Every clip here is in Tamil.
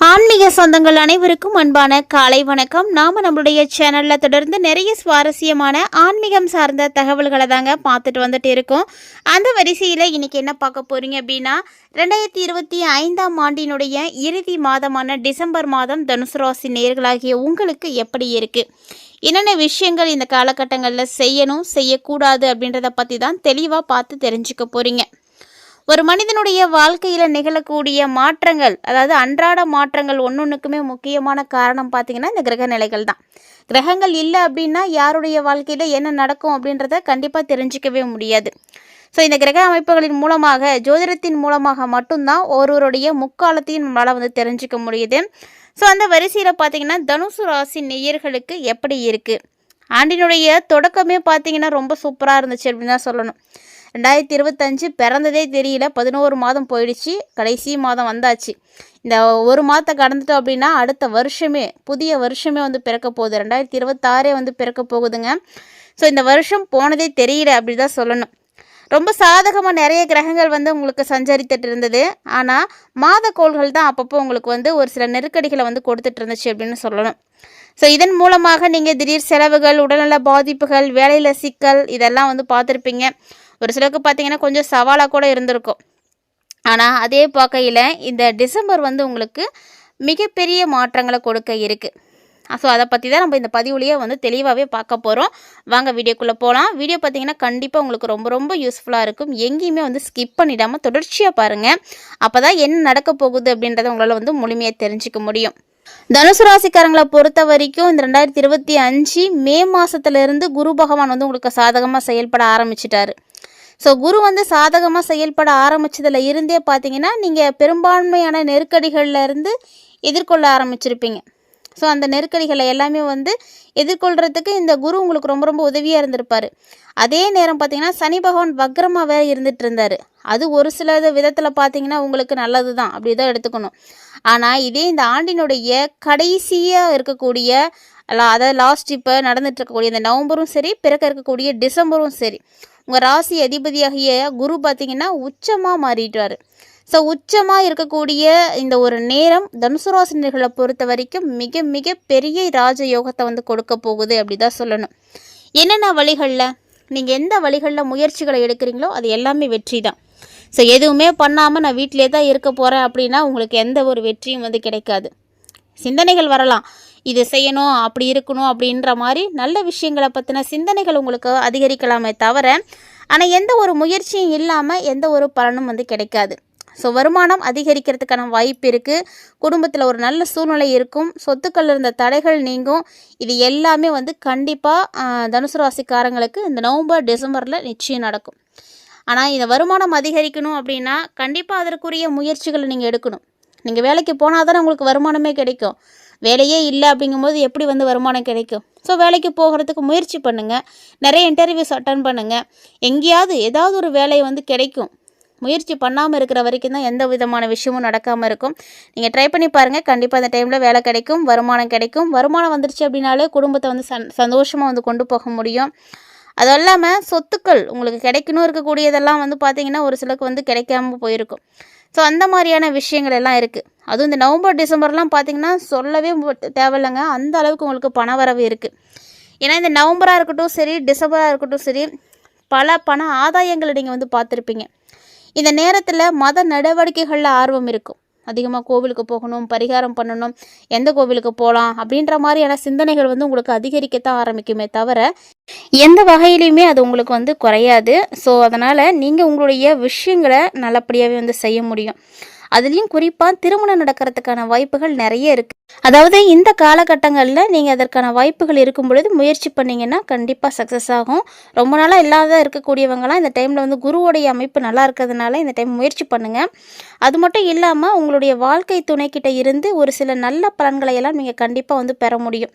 ஆன்மீக சொந்தங்கள் அனைவருக்கும் அன்பான காலை வணக்கம். நம்மளுடைய சேனல்ல தொடர்ந்து நிறைய சுவாரஸ்யமான ஆன்மீகம் சார்ந்த தகவல்களை தாங்க பார்த்துட்டு வந்துட்டு இருக்கோம். அந்த வரிசையில் இன்னைக்கு என்ன பார்க்க போறீங்க அப்படின்னா, 2025ஆம் ஆண்டினுடைய இறுதி மாதமான டிசம்பர் மாதம் தனுசு ராசி நேயர்களாகிய உங்களுக்கு எப்படி இருக்கு, என்னென்ன விஷயங்கள் இந்த காலகட்டங்களில் செய்யணும் செய்யக்கூடாது அப்படின்றத பற்றி தான் தெளிவாக பார்த்து தெரிஞ்சுக்க போறீங்க. ஒரு மனிதனுடைய வாழ்க்கையில் நிகழக்கூடிய மாற்றங்கள், அதாவது அன்றாட மாற்றங்கள் ஒன்னொன்றுக்குமே முக்கியமான காரணம் பார்த்திங்கன்னா இந்த கிரக நிலைகள் தான். கிரகங்கள் இல்லை அப்படின்னா யாருடைய வாழ்க்கையில் என்ன நடக்கும் அப்படின்றத கண்டிப்பாக தெரிஞ்சிக்கவே முடியாது. ஸோ இந்த கிரக அமைப்புகளின் மூலமாக, ஜோதிடத்தின் மூலமாக மட்டும்தான் ஒருவருடைய முக்காலத்தையும் நம்மளால் தெரிஞ்சிக்க முடியுது. ஸோ அந்த வரிசையில் பார்த்திங்கன்னா தனுசு ராசி நேயர்களுக்கு எப்படி இருக்குது, ஆண்டினுடைய தொடக்கமே பார்த்திங்கன்னா ரொம்ப சூப்பராக இருந்துச்சு அப்படின்னு தான் சொல்லணும். 2025 பிறந்ததே தெரியல, 11 மாதம் போயிடுச்சு, கடைசி மாதம் வந்தாச்சு. இந்த ஒரு மாதத்தை கடந்துட்டோம் அப்படின்னா அடுத்த வருஷமே, புதிய வருஷமே பிறக்க போகுது. 2026 பிறக்க போகுதுங்க. ஸோ இந்த வருஷம் போனதே தெரியல அப்படி தான் சொல்லணும். ரொம்ப சாதகமாக நிறைய கிரகங்கள் உங்களுக்கு சஞ்சரித்துட்டு இருந்தது. ஆனால் மாத கோள்கள் தான் அப்பப்போ உங்களுக்கு ஒரு சில நெருக்கடிகளை கொடுத்துட்டு இருந்துச்சு அப்படின்னு சொல்லணும். ஸோ இதன் மூலமாக நீங்கள் திடீர் செலவுகள், உடல்நல பாதிப்புகள், வேலையில் சிக்கல் இதெல்லாம் பார்த்துருப்பீங்க. ஒரு சிலருக்கு பார்த்தீங்கன்னா கொஞ்சம் சவாலாக கூட இருந்திருக்கும். ஆனால் அதே பார்க்கையில் இந்த டிசம்பர் உங்களுக்கு மிகப்பெரிய மாற்றங்களை கொடுக்க இருக்குது. ஸோ அதை பற்றி தான் நம்ம இந்த பதிவுலேயே தெளிவாகவே பார்க்க போகிறோம். வாங்க வீடியோக்குள்ளே போகலாம். வீடியோ பார்த்தீங்கன்னா கண்டிப்பாக உங்களுக்கு ரொம்ப ரொம்ப யூஸ்ஃபுல்லாக இருக்கும். எங்கேயுமே ஸ்கிப் பண்ணிடாமல் தொடர்ச்சியாக பாருங்கள். அப்போ தான் என்ன நடக்க போகுது அப்படின்றத உங்களால் முழுமையாக தெரிஞ்சிக்க முடியும். தனுசு ராசிக்காரங்களை பொறுத்த வரைக்கும் இந்த 2025 மே மாதத்துலேருந்து குரு பகவான் உங்களுக்கு சாதகமாக செயல்பட ஆரம்பிச்சிட்டாரு. ஸோ குரு சாதகமாக செயல்பட ஆரம்பித்ததில் இருந்தே பார்த்தீங்கன்னா நீங்கள் பெரும்பான்மையான நெருக்கடிகளில் இருந்து எதிர்கொள்ள ஆரம்பிச்சிருப்பீங்க. ஸோ அந்த நெருக்கடிகளை எல்லாமே எதிர்கொள்கிறதுக்கு இந்த குரு உங்களுக்கு ரொம்ப ரொம்ப உதவியாக இருந்திருப்பார். அதே நேரம் பார்த்திங்கன்னா சனி பகவான் வக்ரமாக வேறு இருந்துகிட்டு இருந்தார். அது ஒரு சில விதத்தில் பார்த்திங்கன்னா உங்களுக்கு நல்லது தான், அப்படி தான் எடுத்துக்கணும். ஆனால் இதே இந்த ஆண்டினுடைய கடைசியாக இருக்கக்கூடிய, அதாவது லாஸ்ட் இப்போ நடந்துட்டு இருக்கக்கூடிய இந்த நவம்பரும் சரி, பிறக்க இருக்கக்கூடிய டிசம்பரும் சரி, உங்கள் ராசி அதிபதியாகிய குரு பார்த்திங்கன்னா உச்சமாக மாறிட்டார். ஸோ உச்சமாக இருக்கக்கூடிய இந்த ஒரு நேரம் தனுசு ராசினர்களை பொறுத்த வரைக்கும் மிக மிக பெரிய ராஜயோகத்தை கொடுக்க போகுது அப்படி தான் சொல்லணும். என்னென்ன வழிகளில், நீங்கள் எந்த வழிகளில் முயற்சிகளை எடுக்கிறீங்களோ அது எல்லாமே வெற்றி தான். ஸோ எதுவுமே பண்ணாமல் நான் வீட்டிலே தான் இருக்க போகிறேன் அப்படின்னா உங்களுக்கு எந்த ஒரு வெற்றியும் கிடைக்காது. சிந்தனைகள் வரலாம், இது செய்யணும், அப்படி இருக்கணும் அப்படின்ற மாதிரி நல்ல விஷயங்களை பற்றின சிந்தனைகள் உங்களுக்கு அதிகரிக்கலாமே தவிர, ஆனால் எந்த ஒரு முயற்சியும் இல்லாமல் எந்த ஒரு பலனும் கிடைக்காது. ஸோ வருமானம் அதிகரிக்கிறதுக்கான வாய்ப்பு இருக்குது. குடும்பத்தில் ஒரு நல்ல சூழ்நிலை இருக்கும். சொத்துக்கள் இருந்த தடைகள் நீங்கும். இது எல்லாமே கண்டிப்பாக தனுசு ராசிக்காரங்களுக்கு இந்த நவம்பர் டிசம்பரில் நிச்சயம் நடக்கும். ஆனால் இந்த வருமானம் அதிகரிக்கணும் அப்படின்னா கண்டிப்பாக அதற்குரிய முயற்சிகளை நீங்கள் எடுக்கணும். நீங்கள் வேலைக்கு போனால் தானே உங்களுக்கு வருமானமே கிடைக்கும். வேலையே இல்லை அப்படிங்கும்போது எப்படி வருமானம் கிடைக்கும்? ஸோ வேலைக்கு போகிறதுக்கு முயற்சி பண்ணுங்கள். நிறைய இன்டர்வியூஸ் அட்டன் பண்ணுங்கள். எங்கேயாவது ஏதாவது ஒரு வேலை கிடைக்கும். முயற்சி பண்ணாமல் இருக்கிற வரைக்கும் தான் எந்த விதமான விஷயமும் நடக்காமல் இருக்கும். நீங்கள் ட்ரை பண்ணி பாருங்கள். கண்டிப்பாக அந்த டைமில் வேலை கிடைக்கும், வருமானம் கிடைக்கும். வருமானம் வந்துருச்சு அப்படின்னாலே குடும்பத்தை சந்தோஷமாக கொண்டு போக முடியும். அது இல்லாமல் சொத்துக்கள் உங்களுக்கு கிடைக்கணும் இருக்கக்கூடியதெல்லாம் பார்த்தீங்கன்னா ஒரு சிலருக்கு கிடைக்காம போயிருக்கும். ஸோ அந்த மாதிரியான விஷயங்கள் எல்லாம் இருக்குது. அதுவும் இந்த நவம்பர் டிசம்பர்லாம் பார்த்திங்கன்னா சொல்லவே தேவையில்லைங்க, அந்த அளவுக்கு உங்களுக்கு பணவரவு இருக்குது. ஏன்னா இந்த நவம்பராக இருக்கட்டும் சரி, டிசம்பராக இருக்கட்டும் சரி, பண ஆதாயங்களை நீங்கள் பார்த்துருப்பீங்க. இந்த நேரத்தில் மத நடவடிக்கைகளில் ஆர்வம் இருக்கும். அதிகமாக கோவிலுக்கு போகணும், பரிகாரம் பண்ணணும், எந்த கோவிலுக்கு போகலாம் அப்படின்ற மாதிரியான சிந்தனைகள் உங்களுக்கு அதிகரிக்கத்தான் ஆரம்பிக்குமே தவிர எந்த வகையிலையுமே அது உங்களுக்கு குறையாது. ஸோ அதனால் நீங்கள் உங்களுடைய விஷயங்களை நல்லபடியாகவே செய்ய முடியும். அதுலேயும் குறிப்பாக திருமணம் நடக்கிறதுக்கான வாய்ப்புகள் நிறைய இருக்குது. அதாவது இந்த காலகட்டங்களில் நீங்கள் அதற்கான வாய்ப்புகள் இருக்கும் பொழுது முயற்சி பண்ணிங்கன்னா கண்டிப்பாக சக்ஸஸ் ஆகும். ரொம்ப நாளாக இல்லாத இருக்கக்கூடியவங்களாம் இந்த டைமில் குருவோடைய அமைப்பு நல்லா இருக்கிறதுனால இந்த டைம் முயற்சி பண்ணுங்கள். அது மட்டும் இல்லாமல் உங்களுடைய வாழ்க்கை துணைக்கிட்ட இருந்து ஒரு சில நல்ல பலன்களை எல்லாம் நீங்கள் கண்டிப்பாக பெற முடியும்.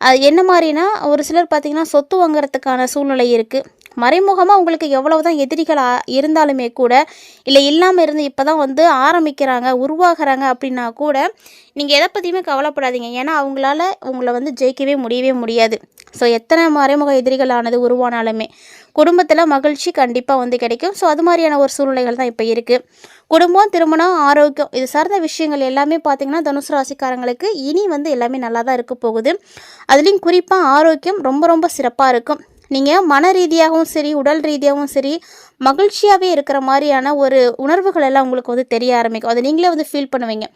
அது என்ன மாதிரினா, ஒரு சிலர் பார்த்திங்கன்னா சொத்து வாங்குறதுக்கான சூழ்நிலை இருக்குது. மறைமுகமாக உங்களுக்கு எவ்வளவுதான் எதிரிகள் இருந்தாலுமே கூட, இல்லை இல்லாமல் இருந்து இப்போ தான் வந்து ஆரம்பிக்கிறாங்க, உருவாகிறாங்க அப்படின்னா கூட நீங்கள் எதை பற்றியுமே கவலைப்படாதீங்க. ஏன்னா அவங்களால உங்களை வந்து ஜெயிக்கவே முடியாது. ஸோ எத்தனை மறைமுக எதிரிகள் ஆனது உருவானாலுமே குடும்பத்தில் மகிழ்ச்சி கண்டிப்பாக வந்து கிடைக்கும். ஸோ அது மாதிரியான ஒரு சூழ்நிலைகள் தான் இப்போ இருக்குது. குடும்பம், திருமணம், ஆரோக்கியம் இது சார்ந்த விஷயங்கள் எல்லாமே பார்த்திங்கன்னா தனுசு ராசிக்காரங்களுக்கு இனி வந்து எல்லாமே நல்லா தான் இருக்க போகுது. அதுலேயும் குறிப்பாக ஆரோக்கியம் ரொம்ப ரொம்ப சிறப்பாக இருக்கும். நீங்கள் மன ரீதியாகவும் சரி, உடல் ரீதியாகவும் சரி மகிழ்ச்சியாகவே இருக்கிற மாதிரியான ஒரு உணர்வுகள் எல்லாம் உங்களுக்கு வந்து தெரிய ஆரம்பிக்கும். அதை நீங்களே வந்து ஃபீல் பண்ணுவீங்க.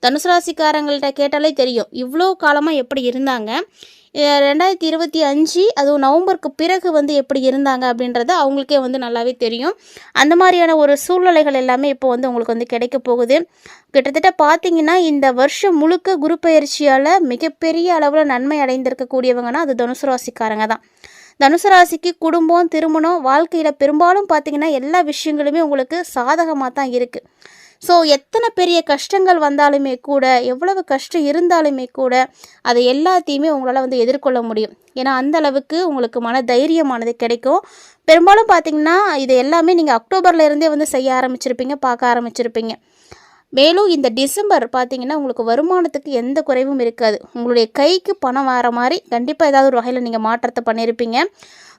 தனுசு ராசிக்காரங்கள்ட்ட கேட்டாலே தெரியும் இவ்வளோ காலமாக எப்படி இருந்தாங்க, 2025 அதுவும் நவம்பருக்கு பிறகு வந்து எப்படி இருந்தாங்க அப்படின்றது அவங்களுக்கே வந்து நல்லாவே தெரியும். அந்த மாதிரியான ஒரு சூழ்நிலைகள் எல்லாமே இப்போ வந்து உங்களுக்கு வந்து கிடைக்க போகுது. கிட்டத்தட்ட பார்த்திங்கன்னா இந்த வருஷம் முழுக்க குரு பயிற்சியால் மிகப்பெரிய அளவில் நன்மை அடைந்திருக்கக்கூடியவங்கன்னா அது தனுசு ராசிக்காரங்க தான். தனுசு ராசிக்கு குடும்பம், திருமணம், வாழ்க்கையில் பெரும்பாலும் பார்த்திங்கன்னா எல்லா விஷயங்களுமே உங்களுக்கு சாதகமாக தான் இருக்குது. ஸோ எத்தனை பெரிய கஷ்டங்கள் வந்தாலுமே கூட, எவ்வளவு கஷ்டம் இருந்தாலுமே கூட அதை எல்லாத்தையுமே உங்களால் வந்து எதிர்கொள்ள முடியும். ஏன்னா அந்த அளவுக்கு உங்களுக்கு மன தைரியமானது கிடைக்கும். பெரும்பாலும் பார்த்திங்கன்னா இது எல்லாமே நீங்கள் அக்டோபர்லேருந்தே வந்து செய்ய ஆரம்பிச்சிருப்பீங்க, பார்க்க ஆரம்பிச்சிருப்பீங்க. மேலும் இந்த டிசம்பர் பார்த்திங்கன்னா உங்களுக்கு வருமானத்துக்கு எந்த குறைவும் இருக்காது. உங்களுடைய கைக்கு பணம் வர மாதிரி கண்டிப்பாக ஏதாவது ஒரு வகையில் நீங்கள் மாற்றத்தை பண்ணியிருப்பீங்க.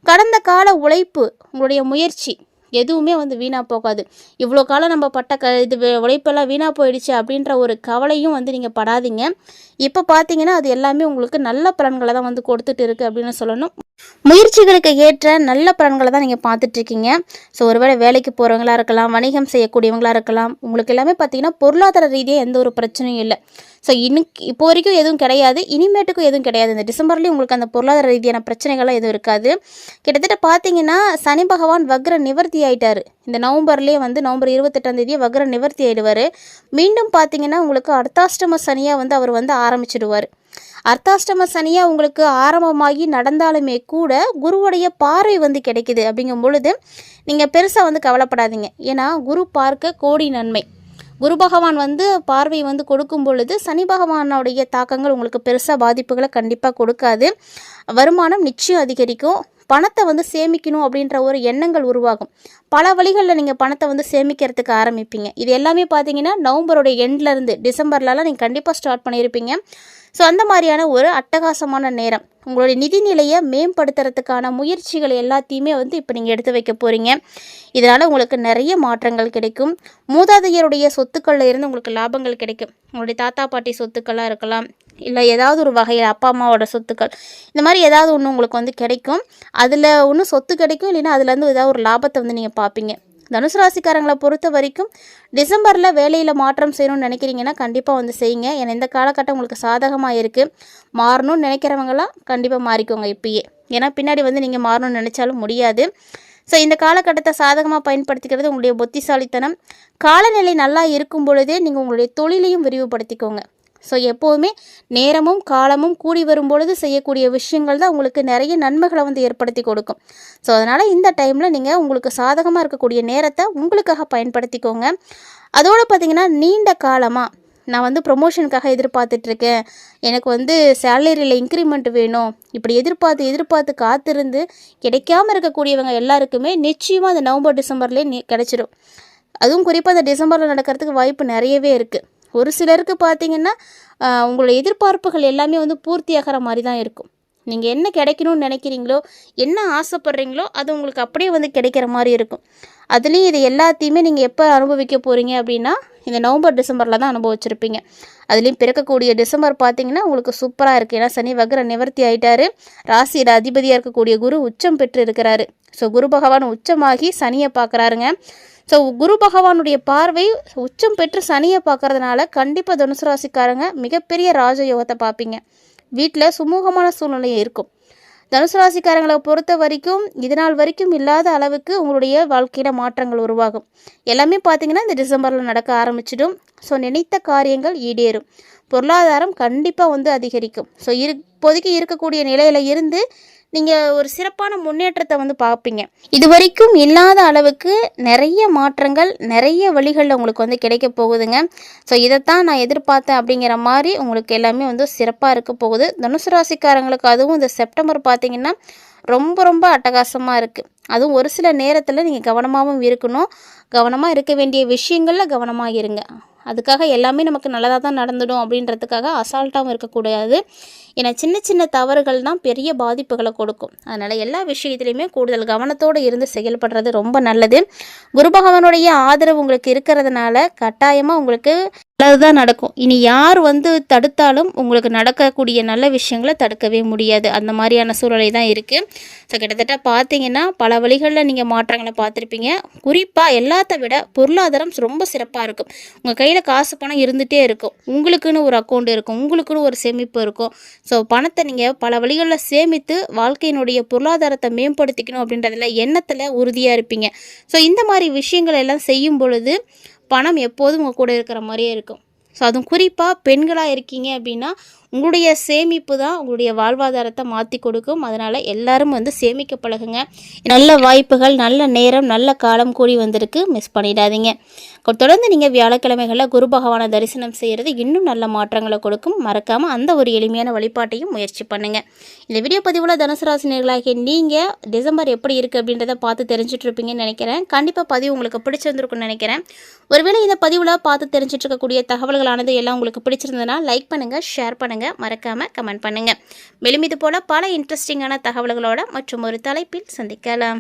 கடந்த கால உழைப்பு, உங்களுடைய முயற்சி எதுவுமே வந்து வீணாக போகாது. இவ்வளோ காலம் நம்ம பட்ட இது உழைப்பெல்லாம் வீணாக போயிடுச்சு அப்படின்ற ஒரு கவலையும் வந்து நீங்கள் படாதீங்க. இப்போ பார்த்தீங்கன்னா அது எல்லாமே உங்களுக்கு நல்ல பலன்களை தான் வந்து கொடுத்துட்டு இருக்குது அப்படின்னு சொல்லணும். முயற்சிகளுக்கு ஏற்ற நல்ல பலன்களை தான் நீங்கள் பார்த்துட்ருக்கீங்க. ஸோ ஒருவேளை வேலைக்கு போகிறவங்களா இருக்கலாம், வணிகம் செய்யக்கூடியவங்களாக இருக்கலாம், உங்களுக்கு எல்லாமே பார்த்தீங்கன்னா பொருளாதார ரீதியாக எந்த ஒரு பிரச்சனையும் இல்லை. ஸோ இப்போ வரைக்கும் எதுவும் கிடையாது, இனிமேட்டுக்கும் எதுவும் கிடையாது. இந்த டிசம்பர்லேயும் உங்களுக்கு அந்த பொருளாதார ரீதியான பிரச்சனைகள்லாம் எதுவும் இருக்காது. கிட்டத்தட்ட பார்த்தீங்கன்னா சனி பகவான் வக்ர நிவர்த்தி ஆகிட்டார். இந்த நவம்பர்லேயே வந்து நவம்பர் 28 வக்ர நிவர்த்தி ஆகிடுவார். மீண்டும் பார்த்தீங்கன்னா உங்களுக்கு அர்த்தாஷ்டம சனியாக வந்து அவர் வந்து ஆரம்பிச்சிடுவார். அர்த்தாஷ்டம சனியாக உங்களுக்கு ஆரம்பமாகி நடந்தாலுமே கூட குருவுடைய பார்வை வந்து கிடைக்குது. அப்படிங்கும் பொழுது நீங்கள் பெருசாக வந்து கவலைப்படாதீங்க. ஏன்னா குரு பார்க்க கோடி நன்மை. குரு பகவான் வந்து பார்வை வந்து கொடுக்கும் பொழுது சனி பகவானுடைய தாக்கங்கள் உங்களுக்கு பெருசாக பாதிப்புகளை கண்டிப்பாக கொடுக்காது. வருமானம் நிச்சயம் அதிகரிக்கும். பணத்தை வந்து சேமிக்கணும் அப்படின்ற ஒரு எண்ணங்கள் உருவாகும். பல வழிகளில் நீங்கள் பணத்தை வந்து சேமிக்கிறதுக்கு ஆரம்பிப்பீங்க. இது எல்லாமே பார்த்தீங்கன்னா நவம்பருடைய எண்ட்லேருந்து டிசம்பர்லலாம் நீங்கள் கண்டிப்பாக ஸ்டார்ட் பண்ணியிருப்பீங்க. ஸோ அந்த மாதிரியான ஒரு அட்டகாசமான நேரம். உங்களுடைய நிதிநிலையை மேம்படுத்துறதுக்கான முயற்சிகள் எல்லாத்தையுமே வந்து இப்போ நீங்கள் எடுத்து வைக்க போகிறீங்க. இதனால் உங்களுக்கு நிறைய மாற்றங்கள் கிடைக்கும். மூதாதையருடைய சொத்துக்களில் இருந்து உங்களுக்கு லாபங்கள் கிடைக்கும். உங்களுடைய தாத்தா பாட்டி சொத்துக்களாக இருக்கலாம், இல்லை ஏதாவது ஒரு வகையில் அப்பா அம்மாவோட சொத்துக்கள், இந்த மாதிரி ஏதாவது ஒன்று உங்களுக்கு வந்து கிடைக்கும். அதில் ஒன்று சொத்து கிடைக்கும், இல்லைன்னா அதுலேருந்து ஏதாவது ஒரு லாபத்தை வந்து நீங்கள் பார்ப்பீங்க. தனுசு ராசிக்காரங்களை பொறுத்த வரைக்கும் டிசம்பரில் வேலையில் மாற்றம் செய்யணும்னு நினைக்கிறீங்கன்னா கண்டிப்பாக வந்து செய்யுங்க. ஏன்னா இந்த காலகட்டம் உங்களுக்கு சாதகமாக இருக்குது. மாறணும்னு நினைக்கிறவங்களாம் கண்டிப்பாக மாறிக்கோங்க இப்பயே. ஏன்னா பின்னாடி வந்து நீங்கள் மாறணும்னு நினச்சாலும் முடியாது. ஸோ இந்த காலகட்டத்தை சாதகமாக பயன்படுத்திக்கிறது உங்களுடைய புத்திசாலித்தனம். காலநிலை நல்லா இருக்கும் பொழுதே நீங்கள் உங்களுடைய தொழிலையும் விரிவுபடுத்திக்கோங்க. ஸோ எப்போதுமே நேரமும் காலமும் கூடி வரும் பொழுது செய்யக்கூடிய விஷயங்கள் தான் உங்களுக்கு நிறைய நன்மைகளை வந்து ஏற்படுத்தி கொடுக்கும். ஸோ அதனால் இந்த டைமில் நீங்கள் உங்களுக்கு சாதகமாக இருக்கக்கூடிய நேரத்தை உங்களுக்காக பயன்படுத்திக்கோங்க. அதோடு பார்த்திங்கன்னா நீண்ட காலமாக நான் வந்து ப்ரொமோஷனுக்காக எதிர்பார்த்துட்ருக்கேன், எனக்கு வந்து சேலரியில் இன்க்ரிமெண்ட் வேணும், இப்படி எதிர்பார்த்து காத்திருந்து கிடைக்காமல் இருக்கக்கூடியவங்க எல்லாருக்குமே நிச்சயமாக அந்த நவம்பர் டிசம்பர்லேயே கிடச்சிடும். அதுவும் குறிப்பாக அந்த டிசம்பரில் நடக்கிறதுக்கு வாய்ப்பு நிறையவே இருக்குது. ஒரு சிலருக்கு பார்த்திங்கன்னா உங்களோட எதிர்பார்ப்புகள் எல்லாமே வந்து பூர்த்தியாகிற மாதிரி தான் இருக்கும். நீங்கள் என்ன கிடைக்கணும்னு நினைக்கிறீங்களோ, என்ன ஆசைப்பட்றீங்களோ அது உங்களுக்கு அப்படியே வந்து கிடைக்கிற மாதிரி இருக்கும். அதுலேயும் இது எல்லாத்தையுமே நீங்கள் எப்போ அனுபவிக்க போகிறீங்க அப்படின்னா இந்த நவம்பர் டிசம்பரில் தான் அனுபவிச்சிருப்பீங்க. அதுலேயும் பிறக்கக்கூடிய டிசம்பர் பார்த்திங்கன்னா உங்களுக்கு சூப்பராக இருக்குது. ஏன்னா சனி வக்ர நிவர்த்தி ஆகிட்டார். ராசியில் அதிபதியாக இருக்கக்கூடிய குரு உச்சம் பெற்று இருக்கிறாரு. ஸோ குரு பகவான் உச்சமாகி சனியை பார்க்குறாருங்க. ஸோ குரு பகவானுடைய பார்வை உச்சம் பெற்று சனியை பார்க்கறதுனால கண்டிப்பாக தனுசு ராசிக்காரங்க மிகப்பெரிய ராஜயோகத்தை பார்ப்பீங்க. வீட்டில் சுமூகமான சூழ்நிலை இருக்கும். தனுசு ராசிக்காரங்களை பொறுத்த வரைக்கும் இதனால் வரைக்கும் இல்லாத அளவுக்கு உங்களுடைய வாழ்க்கையில் மாற்றங்கள் உருவாகும். எல்லாமே பார்த்திங்கன்னா இந்த டிசம்பரில் நடக்க ஆரம்பிச்சிடும். ஸோ நினைத்த காரியங்கள் ஈடேறும். பொருளாதாரம் கண்டிப்பாக வந்து அதிகரிக்கும். ஸோ இப்போதைக்கு இருக்கக்கூடிய நிலையில் இருந்து நீங்கள் ஒரு சிறப்பான முன்னேற்றத்தை வந்து பார்ப்பீங்க. இது வரைக்கும் இல்லாத அளவுக்கு நிறைய மாற்றங்கள் நிறைய வழிகளில் உங்களுக்கு வந்து கிடைக்க போகுதுங்க. ஸோ இதைத்தான் நான் எதிர்பார்த்தேன் அப்படிங்கிற மாதிரி உங்களுக்கு எல்லாமே வந்து சிறப்பாக இருக்க போகுது. தனுசு ராசிக்காரங்களுக்கு அதுவும் இந்த செப்டம்பர் பார்த்தீங்கன்னா ரொம்ப ரொம்ப அட்டகாசமாக இருக்குது. அதுவும் ஒரு சில நேரத்தில் நீங்கள் கவனமாகவும் இருக்கணும். கவனமாக இருக்க வேண்டிய விஷயங்களில் கவனமாக இருங்க. அதுக்காக எல்லாமே நமக்கு நல்லதாக தான் நடந்துடும் அப்படின்றதுக்காக அசால்ட்டாகவும் இருக்கக்கூடாது. ஏன்னா சின்ன சின்ன தவறுகள் தான் பெரிய பாதிப்புகளை கொடுக்கும். அதனால் எல்லா விஷயத்துலையுமே கூடுதல் கவனத்தோடு இருந்து செயல்படுறது ரொம்ப நல்லது. குரு பகவானுடைய ஆதரவு உங்களுக்கு இருக்கிறதுனால கட்டாயமாக உங்களுக்கு நல்லதுதான் நடக்கும். இனி யார் வந்து தடுத்தாலும் உங்களுக்கு நடக்கக்கூடிய நல்ல விஷயங்களை தடுக்கவே முடியாது. அந்த மாதிரியான சூழ்நிலை தான் இருக்குது. ஸோ கிட்டத்தட்ட பார்த்தீங்கன்னா பல வழிகளில் நீங்கள் மாற்றங்களை பார்த்துருப்பீங்க. குறிப்பாக எல்லாத்த விட பொருளாதாரம் ரொம்ப சிறப்பாக இருக்கும். உங்கள் கையில் காசு பணம் இருந்துகிட்டே இருக்கும். உங்களுக்குன்னு ஒரு அக்கௌண்ட் இருக்கும், உங்களுக்குன்னு ஒரு சேமிப்பு இருக்கும். ஸோ பணத்தை நீங்கள் பல வழிகளில் சேமித்து வாழ்க்கையினுடைய பொருளாதாரத்தை மேம்படுத்திக்கணும் அப்படின்றதுல எண்ணத்தில் உறுதியாக இருப்பீங்க. ஸோ இந்த மாதிரி விஷயங்கள் எல்லாம் செய்யும் பொழுது பணம் எப்போதும் உங்கள் கூட இருக்கிற மாதிரியே இருக்கும். ஸோ அதுவும் குறிப்பாக பெண்களாக இருக்கீங்க அப்படின்னா உங்களுடைய சேமிப்பு தான் உங்களுடைய வாழ்வாதாரத்தை மாற்றி கொடுக்கும். அதனால் எல்லாரும் வந்து சேமிக்க பழகுங்க. நல்ல வாய்ப்புகள், நல்ல நேரம், நல்ல காலம் கூடி வந்திருக்கு. மிஸ் பண்ணிடாதீங்க. தொடர்ந்து நீங்கள் வியாழக்கிழமைகளில் குரு பகவானை தரிசனம் செய்கிறது இன்னும் நல்ல மாற்றங்களை கொடுக்கும். மறக்காமல் அந்த ஒரு எளிமையான வழிபாட்டையும் முயற்சி பண்ணுங்கள். இந்த வீடியோ பதிவில் தனுசு ராசினியர்களாகிய நீங்கள் டிசம்பர் எப்படி இருக்குது அப்படின்றத பார்த்து தெரிஞ்சிட்ருப்பீங்கன்னு நினைக்கிறேன். கண்டிப்பாக பதிவு உங்களுக்கு பிடிச்சிருந்துருக்குன்னு நினைக்கிறேன். ஒருவேளை இந்த பதிவில் பார்த்து தெரிஞ்சிட்ருக்கக்கூடிய தகவல்களானது எல்லாம் உங்களுக்கு பிடிச்சிருந்ததுன்னா லைக் பண்ணுங்கள், ஷேர் பண்ணுங்கள், மறக்காமல் கமெண்ட் பண்ணுங்கள். மேலும் இது போல் பல இன்ட்ரெஸ்டிங்கான தகவல்களோட மற்றும் ஒரு தலைப்பில் சந்திக்கலாம்.